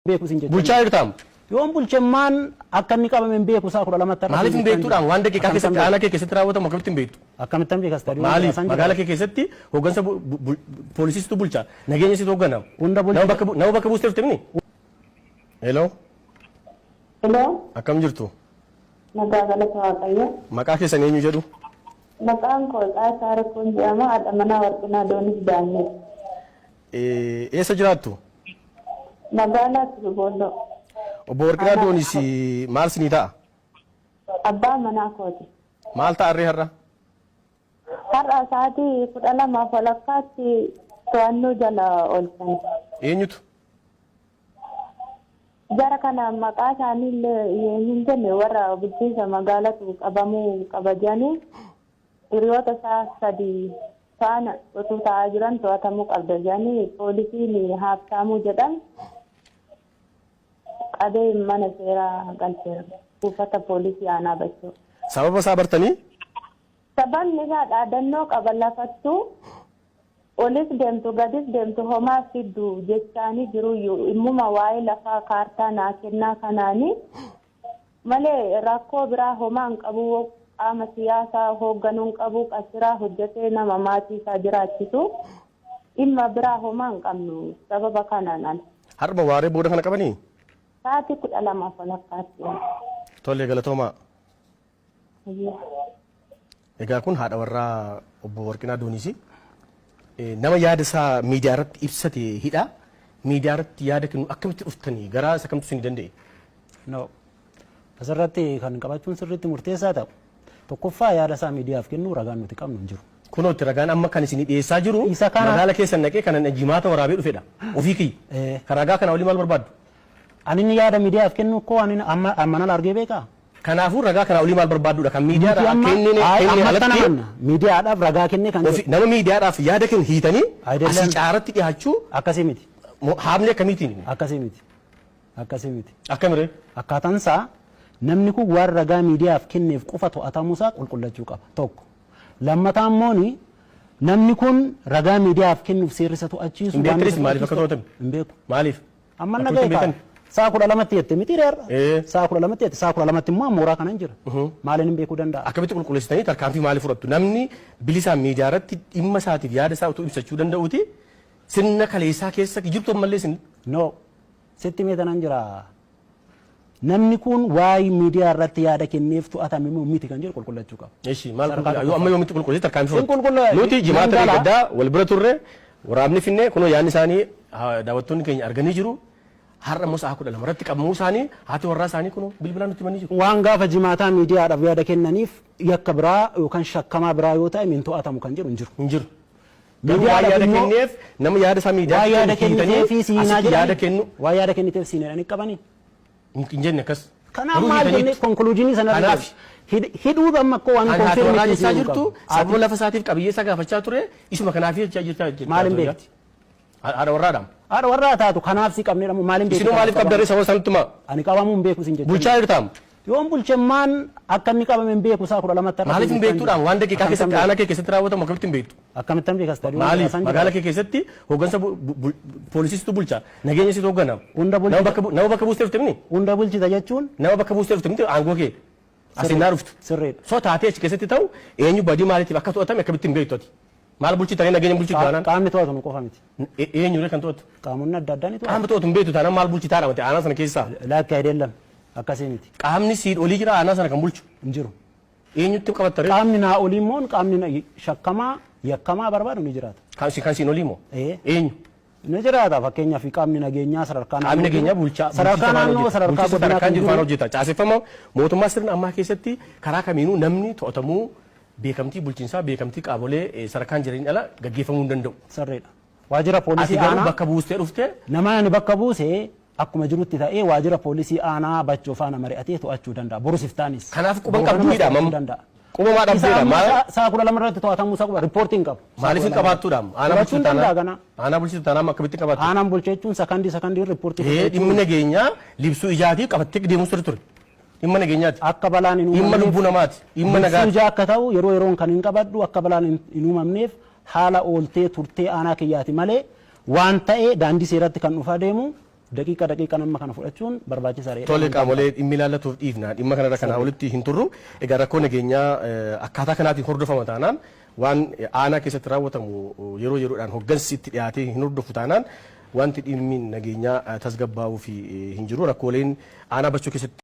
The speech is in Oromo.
beeku sin jechuudha. Bulchaa jirtaam. Yoon bulchemmaan akka inni qabame hin beeku isaa 12 irratti. Maaliif hin beektuudhaan waan daqiiqaa keessatti aanaa kee keessatti raawwatamu akkamitti hin beektu? Akkamittan beekas ta'e. Maaliif magaalaa kee keessatti hooggansa poolisiistu bulchaa nageenya situ hoogganama. Nama bakka buustee dhufte mini? Hello. Hello. Akkam jirtu? Nagaa galata Waaqayyo. Maqaa keessan eenyu jedhu? Maqaan koo Xaasaa Rakkoon jedhama. Haadha manaa Warqinaa Doonis Daanyee. Eessa jiraattu? Magaalaa Turboolloo. Obbo Warqinaa Doonis maal sinii ta'a? Abbaa manaa kooti. Maal ta'arree har'a? Har'a sa'aatii 12:00 to'annoo jala oolchan. Eenyutu? Jara kana maqaa isaaniillee hin jenne warra bulchiinsa magaalaatu qabamuu qaba jedhanii hiriyoota isaa 3 faana utuu taa'aa jiran to'atamuu qabda jedhanii poolisiin Haabtaamuu jedhan qabee mana seeraa galcheera. Buufata poolisii aanaa Bachoo. Sababa isaa bartanii? Sababni isaa dhaadannoo qaba lafattuu olis deemtu gadis deemtu homaa fiddu jechaanii jiruyyuu immuma waa'ee lafaa kaartaa naa kennaa kanaanii malee rakkoo biraa homaa hin qabu. Qaama siyaasaa hoogganuu hin qabu. Qasiraa hojjetee nama maatii isaa jiraachisu dhimma biraa homaa hin qabnu sababa kanaan. Har'a waaree booda kana qabanii? Sa'aatii 12:00. Tole galatoomaa. Egaa kun haadha warraa obbo Warqinaa Doonis nama yaada isaa miidiyaa irratti ibsate hidha. Miidiyaa irratti yaada kennu akkamitti dhuftanii garaa isa kamtu isin danda'e? No. Asirratti kan qabachuun sirriitti murteessaa ta'u. Tokkoffaa yaada isaa miidiyaaf kennu ragaan nuti qabnu hin jiru. Kunootti ragaan amma kan isin dhiyeessaa jiru magaalaa keessan naqee kan jimaata waraabee dhufedha. Ofii kiyya. Kan ragaa kana olii maal barbaaddu? Ani yaada miidiyaaf kennu koo ani amma argee beekaa. Kanaafuu ragaa kana olii maal barbaadduudha kan miidiyaadhaaf kennine alatti miidiyaadhaaf ragaa kenne kan nama miidiyaadhaaf yaada kennu hiitanii asii caaratti dhiyaachuu akkasii miti. Haamlee akkamiitiin? Akkasii miti. Akkasii miti. Akkamiree? Akkaataan isaa namni kun waan ragaa miidiyaaf kenneef qofa to'atamuusaa qulqullachuu qaba. Tokko. Lammataa immoo namni kun ragaa miidiyaaf kennuuf seerrisa to'achiisu. Hin beeknis maaliif akka to'atame? Hin beeku. Maaliif? Amma nagaa saa 12 jette miti reerra. Saa 12 jette saa 12 immoo mooraa kana hin jira. Maaliin hin beekuu danda'a? Akkamitti qulqulleessitanii tarkaanfii maaliif fudhattu? Namni bilisaan miidiyaa irratti dhimma isaatiif yaada isaa utuu ibsachuu danda'uuti sirna kaleessaa keessa jirtu ammallee sin. No. Sitti meetanan jira. Namni kun waa'ee miidiyaa irratti yaada kenneef to'atame miti kan jiru qulqullachuu qaba. Eeshi maal qulqullachuu amma yoomitti qulqulleessite tarkaanfii fudhattu? Nuti jimaata gaddaa wal bira turre waraabni finne kunoo yaadni isaanii daawwattoonni keenya arganii jiru. Har'a immoo sa'a 12 irratti qabamuu isaanii haati warraa isaanii kun bilbilaan nutti himanii jiru. Waan gaafa jimaataa miidiyaadhaaf yaada kennaniif yakka biraa yookaan shakkamaa biraa yoo ta'e min to'atamu kan jiru hin jiru. Hin jiru. Miidiyaadhaaf yaada kenneef nama yaada isaa miidiyaa yaada kenneef siinaa yaada kennu. Waa yaada kenniteef siinaa qabanii. Hin jenne akkas. Kanaaf maal jennee konkuluujiinii sanarraa hidhuu amma akkoo waan konfirmeessaa jirtu sababa lafa isaatiif qabiyyee isaa gaafachaa ture isuma kanaaf jechaa jirta. Maal hin beekti? Haadha warraadhaam. Haadha warraa taatu kanaaf si qabnee dhamu maaliin beeku? Isin maaliif qabdaree sababa santtuma? Ani qabamuu hin beeku sin jechuudha. Bulchaa jirtaam. Yoon bulchemmaan akka inni qabame hin beeku saa 12 irratti. Maaliif hin beektuudhaan waan daqiiqaa keessatti aanaa kee keessatti raawwatamu akkamitti hin beektu? Akkamittan beekas ta'e. Maaliif magaalaa kee keessatti hooggansa poolisiistu bulchaa nageenya situ hoogganama. Nama bakka buustee dhufte mini? Hunda bulchita jechuun nama bakka buustee dhufte miti aangoo kee asinnaa dhuftu. Sirreedha. Soo taatee achi keessatti ta'u eenyu badii maaliitiif akka to'atame akkamitti hin beektu ati? Maal bulchitanii nageenya bulchitu taanaan? Qaamni to'atu nu qofa miti. Eenyuudha kan to'atu? Qaamonni adda addaa ni to'atu. Qaamni to'atu hin beektu taanaan maal bulchitaadha mati aanaa sana keessaa? Laakki adeellam akkasii miti. Qaamni siin olii jira aanaa sana kan bulchu? Hin jiru. Eenyutti qabattare? Qaamni naa olii immoo qaamni shakkamaa yakkamaa barbaadu ni jiraata. Kan siin olii moo? Eenyu? Ni jiraata fakkeenyaaf qaamni nageenyaa sadarkaa qaamni nageenyaa bulchaa sadarkaa naannoo sadarkaa godinaa kan jiru faana hojjeta. Caaseffama mootummaa sirna ammaa keessatti karaa kamiinuu namni to'atamuu beekamtii bulchiinsaa beekamtii qaamolee sadarkaan jireenyaa ala gaggeeffamuu hin danda'u. Sirriidha. Waajjira poolisii aanaa bakka buustee dhufte nama ani bakka buusee akkuma jirutti ta'ee waajjira poolisii aanaa Bachoo faana mari'atee to'achuu danda'a. Borusiftaanis. Kanaaf quban qabduudha mamma. Qubamaa dhabdeedha maal? Saa 12 irratti to'atamuu isaa quba riippoortiin qabu. Maaliif hin qabaattuudha? Aanaa bulchitu taanaan akkamitti qabaattu? Aanaan bulcheechuun sakandii riippoortii. Dhimmi nageenyaa libsuu ijaatii qabattee deemuu ture. Dhimma nageenyaati. Akka balaan hin uumamneef. Dhimma lubbuu namaati. Dhimma nagaati. Libsuu akka ta'u yeroon kan hin qabadhu akka balaan hin uumamneef haala ooltee turtee aanaa kiyyaati malee waan ta'ee daandii seeratti kan dhufa deemu daqiiqa nama kana fudhachuun barbaachisaadha. Tole qaamolee dhimmi ilaallatuuf dhiifna dhimma kanarra kanaa olitti hin turru egaa rakkoo nageenyaa akkaataa kanaatiin hordofama taanaan waan aanaa keessatti raawwatamu yeroo yeroodhaan hoggansi itti dhiyaatee hin hordofu taanaan wanti dhimmi nageenyaa tasgabbaa'uu fi hin jiru rakkooleen aanaa bachoo keessatti